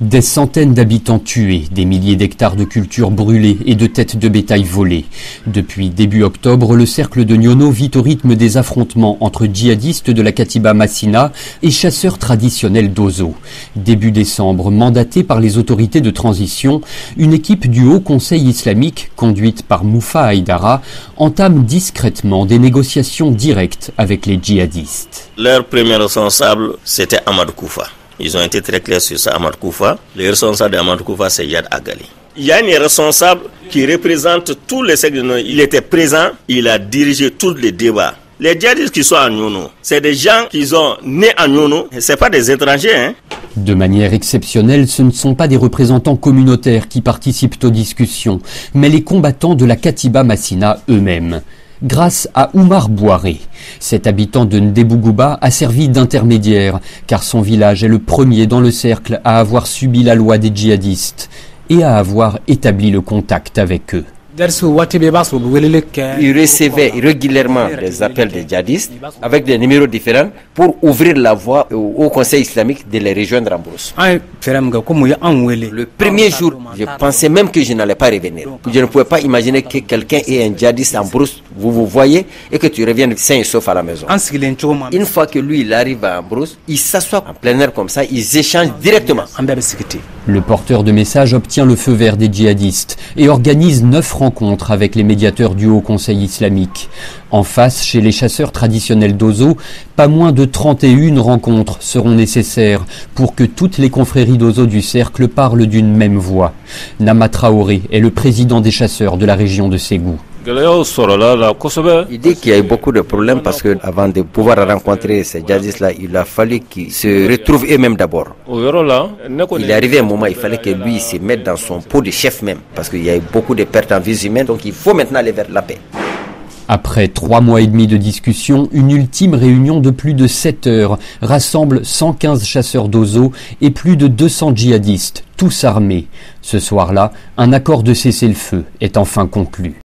Des centaines d'habitants tués, des milliers d'hectares de cultures brûlées et de têtes de bétail volées. Depuis début octobre, le cercle de Nyono vit au rythme des affrontements entre djihadistes de la Katiba Massina et chasseurs traditionnels d'Ozo. Début décembre, mandatée par les autorités de transition, une équipe du Haut Conseil islamique, conduite par Moufa Haïdara, entame discrètement des négociations directes avec les djihadistes. Leur premier responsable, c'était Ahmad Koufa. Ils ont été très clairs sur ça, Ahmad Koufa. Le responsable d'Ahmad Koufa, c'est Yad Agali. Il y a un responsable qui représente tous les secteurs. Il était présent, il a dirigé tous les débats. Les djihadistes qui sont à Nyono, c'est des gens qui sont nés à Nyono, ce n'est pas des étrangers. De manière exceptionnelle, ce ne sont pas des représentants communautaires qui participent aux discussions, mais les combattants de la Katiba Massina eux-mêmes. Grâce à Oumar Bouaré. Cet habitant de Ndebougouba a servi d'intermédiaire, car son village est le premier dans le cercle à avoir subi la loi des djihadistes et à avoir établi le contact avec eux. Il recevait régulièrement des appels des djihadistes avec des numéros différents pour ouvrir la voie au Conseil islamique de les rejoindre en brousse. Le premier jour, je pensais même que je n'allais pas revenir. Je ne pouvais pas imaginer que quelqu'un ait un djihadiste en brousse, vous voyez, et que tu reviennes sain et sauf à la maison. Une fois que lui, il arrive en brousse, il s'assoit en plein air comme ça, ils échangent directement. Le porteur de message obtient le feu vert des djihadistes et organise 9 rencontres avec les médiateurs du Haut Conseil islamique. En face, chez les chasseurs traditionnels d'Ozo, pas moins de 31 rencontres seront nécessaires pour que toutes les confréries d'Ozo du cercle parlent d'une même voix. Nama Traoré est le président des chasseurs de la région de Ségou. Il dit qu'il y a eu beaucoup de problèmes parce que avant de pouvoir rencontrer ces djihadistes-là, il a fallu qu'ils se retrouvent eux-mêmes d'abord. Il est arrivé un moment, il fallait que lui se mette dans son pot de chef même parce qu'il y a eu beaucoup de pertes en vies humaines, donc il faut maintenant aller vers la paix. Après 3 mois et demi de discussion, une ultime réunion de plus de 7 heures rassemble 115 chasseurs d'Ozo et plus de 200 djihadistes, tous armés. Ce soir-là, un accord de cessez-le-feu est enfin conclu.